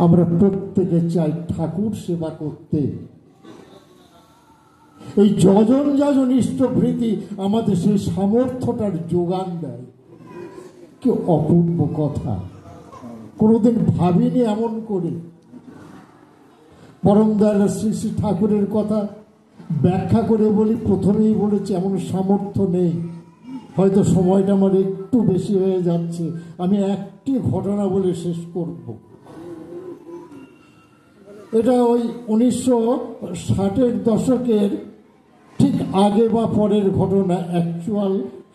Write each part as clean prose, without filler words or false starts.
আমরা প্রত্যেকে চাই ঠাকুর সেবা করতে। এই যজন যাজন ইষ্টভৃতি আমাদের সেই সামর্থ্যটার যোগান দেয়। কি অপূর্ব কথা, কোনোদিন ভাবিনি এমন করে। পরম দয়াল শ্রী শ্রী ঠাকুরের কথা ব্যাখ্যা করে বলি, প্রথমেই বলেছি এমন সামর্থ্য নেই। হয়তো সময়টা আমার একটু বেশি হয়ে যাচ্ছে, আমি একটি ঘটনা বলে শেষ করব। এটা ওই 1960-এর দশকের ঠিক আগে বা পরের ঘটনা, অ্যাকচুয়াল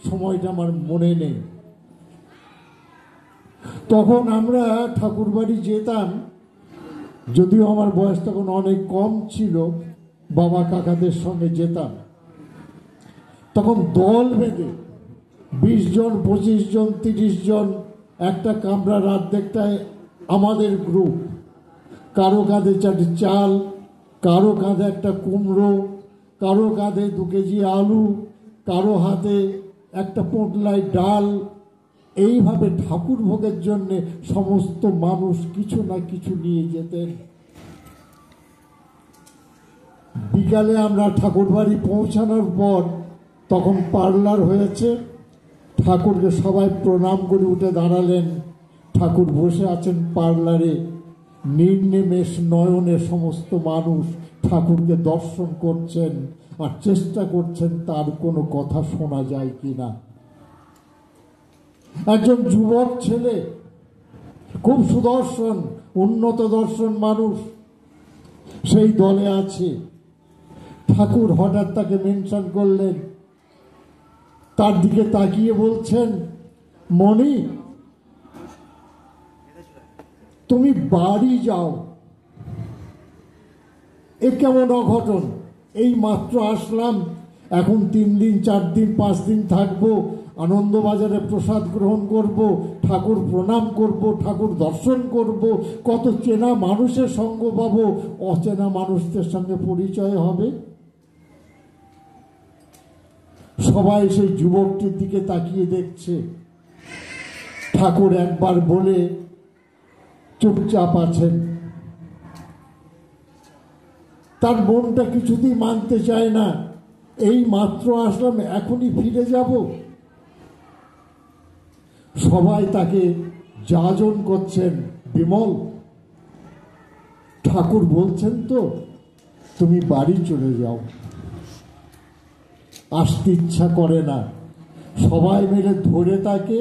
সময়টা আমার মনে নেই। তখন আমরা ঠাকুরবাড়ি যেতাম, যদিও আমার বয়স তখন অনেক কম ছিল, বাবা কাকাদের সঙ্গে যেতাম। তখন দল বেঁধে 20 জন, 25 জন, 30 জন একটা কামরা রাত দেখটায় আমাদের গ্রুপ। কারো কাঁধে 4 চাল, কারো কাঁধে একটা কুমড়ো, কারো কাঁধে 2 কেজি আলু, কারো হাতে একটা পোটলাই ডাল। এইভাবে ঠাকুর ভোগের জন্য সমস্ত মানুষ কিছু না কিছু নিয়ে যেতেন। বিকালে আমরা ঠাকুর বাড়ি পৌঁছানোর পর তখন পার্লার হয়েছে, ঠাকুরকে সবাই প্রণাম করে উঠে দাঁড়ালেন। ঠাকুর বসে আছেন পার্লারে, নির্নিমেষ নয়নে সমস্ত মানুষ ঠাকুরকে দর্শন করছেন আর চেষ্টা করছেন তার কোনো কথা শোনা যায় কিনা। একজন যুবক ছেলে, খুব সুদর্শন, উন্নত দর্শন মানুষ, সেই দলে আছে। ঠাকুর হঠাৎ তাকে মেনশন করলেন, তার দিকে তাকিয়ে বলছেন, মণি তুমি বাড়ি যাও। এ কেমন অঘটন, এই মাত্র আসলাম, এখন 3 দিন 4 দিন 5 দিন থাকবো, আনন্দবাজারে প্রসাদ গ্রহণ করব, ঠাকুর প্রণাম করব, ঠাকুর দর্শন করব, কত চেনা মানুষের সঙ্গ পাবো, অচেনা মানুষদের সঙ্গে পরিচয় হবে। সবাই সেই যুবকটির দিকে তাকিয়ে দেখছে। ঠাকুর একবার বলে চুপচাপ আছেন। তার মনটা কিছুতেই মানতে চায় না, এই মাত্র আসলাম, এখনই ফিরে যাব। সবাই তাকে যাজন করছেন, বিমল ঠাকুর বলছেন তো তুমি বাড়ি চলে যাও। আসতে ইচ্ছা করে না। সবাই মিলে ধরে তাকে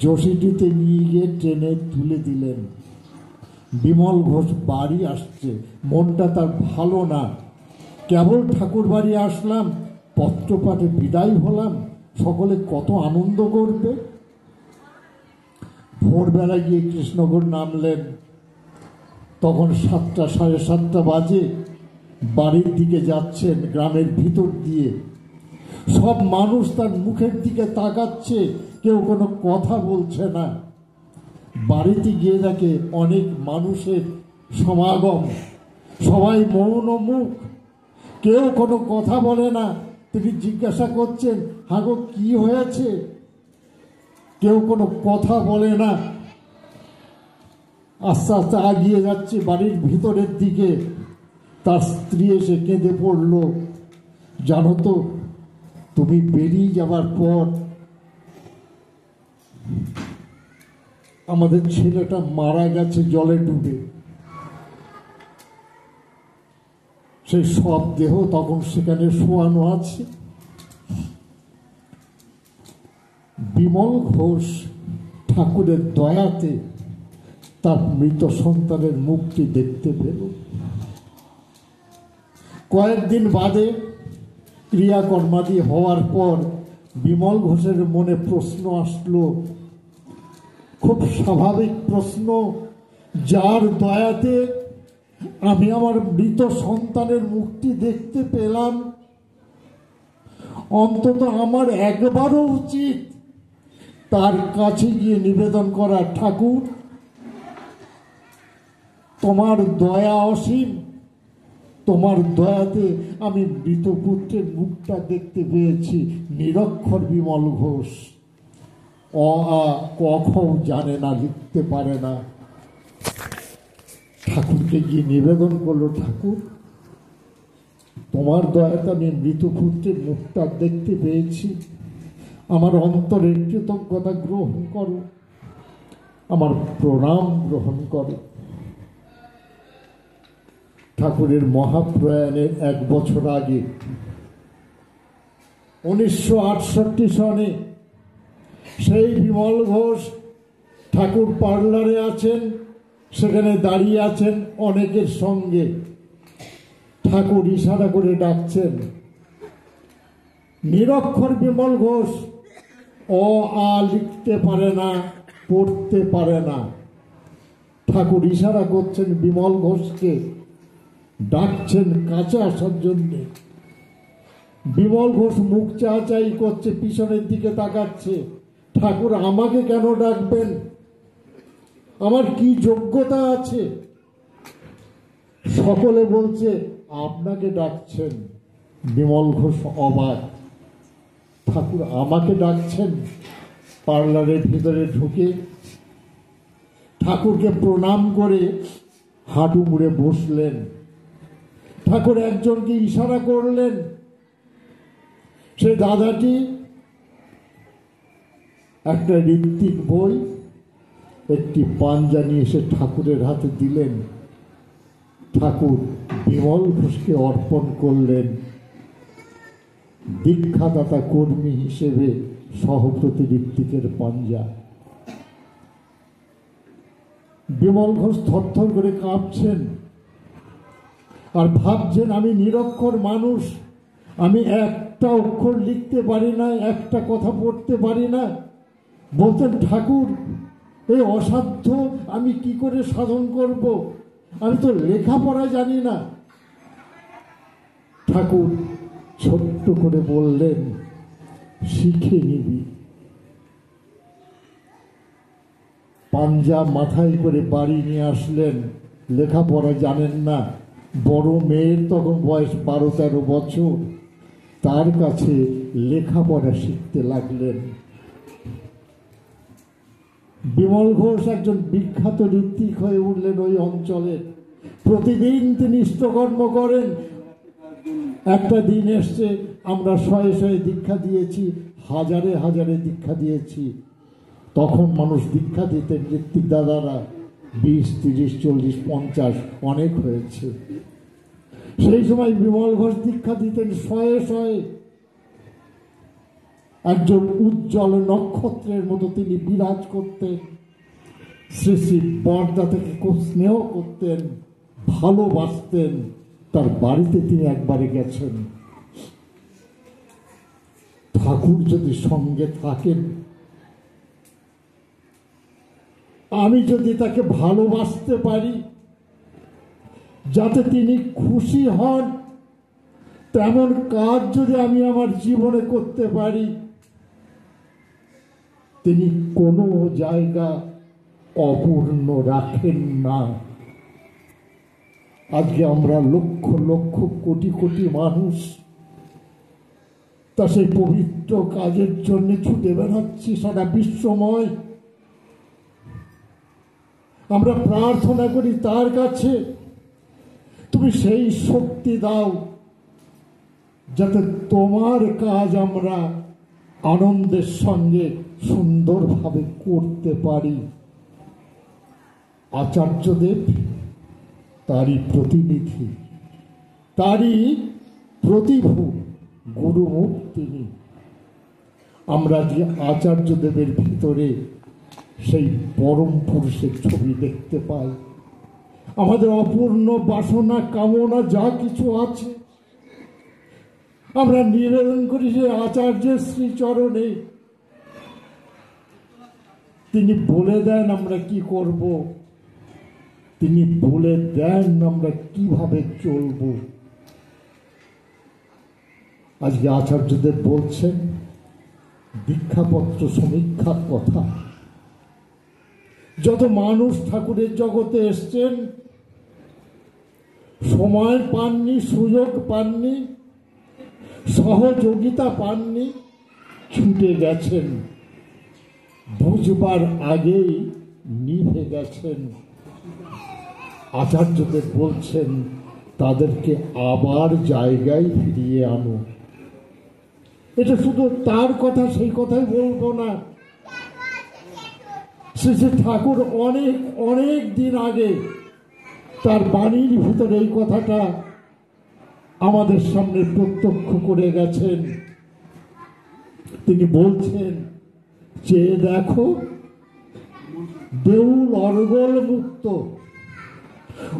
যোশীটিতে নিয়ে গিয়ে ট্রেনে তুলে দিলেন। বিমল ঘোষ বাড়ি আসছে, মনটা তার ভালো না। কেবল ঠাকুর বাড়ি আসলাম, পত্রপাঠে বিদায় হলাম, সকলে কত আনন্দ করবে। ভোরবেলা গিয়ে কৃষ্ণগড় নামলেন, তখন 7টা 7:30 বাজে। বাড়ির দিকে যাচ্ছেন গ্রামের ভিতর দিয়ে। সব মানুষ তার মুখের দিকে তাকাচ্ছে, কেউ কোনো কথা বলছে না। বাড়িতে গিয়ে দেখে অনেক মানুষের সমাগম, সবাই মৌন মুখ, কেউ কোনো কথা বলে না। তিনি জিজ্ঞাসা করছেন, হাগো কি হয়েছে? কেউ কোনো কথা বলে না। আস্তে আস্তে এগিয়ে যাচ্ছে বাড়ির ভিতরের দিকে। তার স্ত্রী এসে কেঁদে পড়ল, জানো তো তুমি বেরিয়ে যাবার পর আমাদের ছেলেটা মারা গেছে জলে ডুবে। সেই সব দেহ তখন সেখানে শোয়ানো আছে। বিমল ঘোষ ঠাকুরের দয়াতে তার মৃত সন্তানের মুখটি দেখতে পেল। কয়েকদিন বাদে ক্রিয়াকর্মাদি হওয়ার পর বিমল ঘোষের মনে প্রশ্ন আসলো, খুব স্বাভাবিক প্রশ্ন, যার দয়াতে আমি আমার মৃত সন্তানের মুক্তি দেখতে পেলাম, অন্তত আমার একবারও উচিত তার কাছে গিয়ে নিবেদন করা, ঠাকুর তোমার দয়া অসীম, তোমার দয়াতে আমি মৃত পুত্রের মুখটা দেখতে পেয়েছি। নিরক্ষর বিমল ঘোষ, অ আ ক খ জানে না, লিখতে পারে না। ঠাকুরকে গিয়ে নিবেদন করলো, ঠাকুর তোমার দয়াতে আমি মৃতপুত্রের মুখটা দেখতে পেয়েছি, আমার অন্তরের কৃতজ্ঞতা গ্রহণ করো, আমার প্রণাম গ্রহণ করো। ঠাকুরের মহাপ্রয়াণের 1 বছর আগে 1968 সনে সেই বিমল ঘোষ ঠাকুর পার্লারে আছেন, সেখানে দাঁড়িয়ে আছেন অনেকের সঙ্গে। ঠাকুর ইশারা করে ডাকছেন, নিরক্ষর বিমল ঘোষ অ আ লিখতে পারে না, পড়তে পারে না। ঠাকুর ইশারা করছেন বিমল ঘোষকে, ডাকছেন কাছে আসার জন্যে। বিমল ঘোষ মুখ চাচাই করছে, পিছনের দিকে তাকাচ্ছে। ঠাকুর আমাকে কেন ডাকবেন? আমার কি যোগ্যতা আছে? সকলে বলছে আপনাকে ডাকছেন। বিমল ঘোষ অবাক, ঠাকুর আমাকে ডাকছেন? পার্লারের ভিতরে ঢুকে ঠাকুরকে প্রণাম করে হাঁটু মুড়ে বসলেন। ঠাকুর একজনকে ইশারা করলেন, সে দাদাটি একটা ঋত্বিক বই, একটি পাঞ্জা নিয়ে এসে ঠাকুরের হাতে দিলেন। ঠাকুর বিমল ঘোষকে অর্পণ করলেন দীক্ষাদাতা কর্মী হিসেবে সহপ্রতি ঋত্বিকের পাঞ্জা। বিমল ঘোষ থরথর করে কাঁপছেন আর ভাবছেন, আমি নিরক্ষর মানুষ, আমি একটা অক্ষর লিখতে পারি না, একটা কথা পড়তে পারি না। বলতেন, ঠাকুর এই অসাধ্য আমি কি করে সাধন করব? আমি তো লেখাপড়া জানি না। ঠাকুর ছোট্ট করে বললেন, শিখে নিবি। পাঞ্জা মাথায় করে বাড়ি নিয়ে আসলেন। লেখাপড়া জানেন না, বড় মেয়ের তখন বয়স 12-13 বছর, তার কাছে লেখাপড়া শিখতে লাগলেন। বিমল ঘোষ একজন বিখ্যাত ঋত্বিক হয়ে উঠলেন ওই অঞ্চলের। প্রতিদিন তিনি ইষ্টকর্ম করেন। একটা দিন এসছে, আমরা 100 দীক্ষা দিয়েছি, হাজারে দীক্ষা দিয়েছি। তখন মানুষ দীক্ষা দিতেন ঋত্বিক দাদারা 20, 30, 40, 50 অনেক হয়েছে। সেই সময় বিমল ঘোষ দীক্ষা দিতেন 100। একজন উজ্জ্বল নক্ষত্রের মতো তিনি বিরাজ করতেন। শ্রী শ্রী বরদা থেকে খুব স্নেহ করতেন, ভালোবাসতেন। তার বাড়িতে তিনি একবারে গেছেন। ঠাকুর যদি সঙ্গে থাকেন, আমি যদি তাকে ভালোবাসতে পারি, যাতে তিনি খুশি হন, তেমন কাজ যদি আমি আমার জীবনে করতে পারি, তিনি কোনো জায়গা অপূর্ণ রাখেন না। আজকে আমরা লক্ষ লক্ষ কোটি কোটি মানুষ তা সেই পবিত্র কাজের জন্য ছুটে বেড়াচ্ছি সারা বিশ্বময়। আমরা প্রার্থনা করি তার কাছে, তুমি সেই শক্তি দাও যাতে তোমার কাজ আমরা আনন্দের সঙ্গে সুন্দরভাবে করতে পারি। আচার্যদেব তারই প্রতিনিধি, তারই প্রতিভু, গুরুমুখ তিনি। আমরা যে আচার্যদেবের ভিতরে সেই পরম পুরুষের ছবি দেখতে পাই। আমাদের অপূর্ণ বাসনা, কামনা যা কিছু আছে, আমরা নিবেদন করি যে আচার্যের শ্রীচরণে। তিনি বলে দেন আমরা কি করব, তিনি বলে দেন আমরা কিভাবে চলব। আজকে আচার্যদেব বলছেন দীক্ষাপত্র সমীক্ষার কথা। যত মানুষ ঠাকুরের জগতে এসছেন, সময় পাননি, সুযোগ পাননি, সহযোগিতা পাননি, ছুটে গেছেন, বুঝবার আগেই নিভে গেছেন। আচার্যদের বলছেন তাদেরকে আবার জায়গায় ফিরিয়ে আনো। এটা শুধু তার কথা, সেই কথাই বলবো না। শ্রী শ্রী ঠাকুর অনেক অনেক দিন আগে তার বাণীর ভিতরে এই কথাটা আমাদের সামনে প্রত্যক্ষ করে গেছেন। তিনি বলছেন যে দেখো, দেউল অর্গল মুক্ত,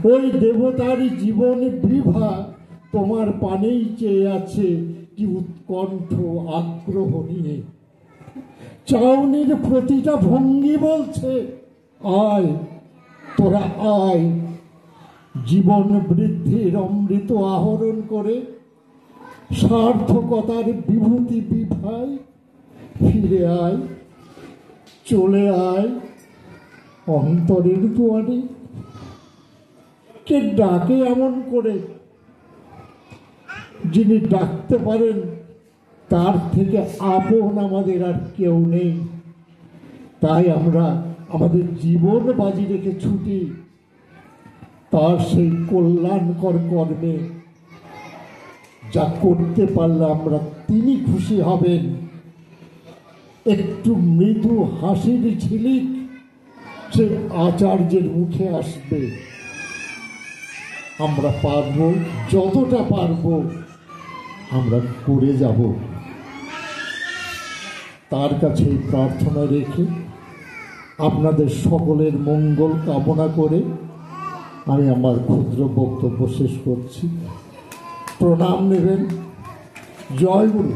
ওই দেবতারই জীবন বিভা তোমার পানেই চেয়ে আছে কি উৎকণ্ঠ আগ্রহ নিয়ে। চাউনির প্রতিটা ভঙ্গি বলছে আয় তোরা আয়, জীবন বৃদ্ধির অমৃত আহরণ করে সার্থকতার বিভূতি বিভায় ফিরে আয়, চলে আয় অন্তরের দুয়ারে। কে ডাকে এমন করে? যিনি ডাকতে পারেন তার থেকে আপন আমাদের আর কেউ নেই। তাই আমরা আমাদের জীবন বাজি রেখে ছুটি তার সেই কল্যাণকর কর্মে। যা করতে পারলে আমরা তিনি খুশি হবেন। একটু মৃদু হাসির ঝিলিক সে আচার্যের মুখে আসবে। আমরা পারব, যতটা পারব আমরা করে যাব। তার কাছে প্রার্থনা রেখে আপনাদের সকলের মঙ্গল কামনা করে আমি আমার ক্ষুদ্র বক্তব্য শেষ করছি। প্রণাম নেবেন। জয় গুরু।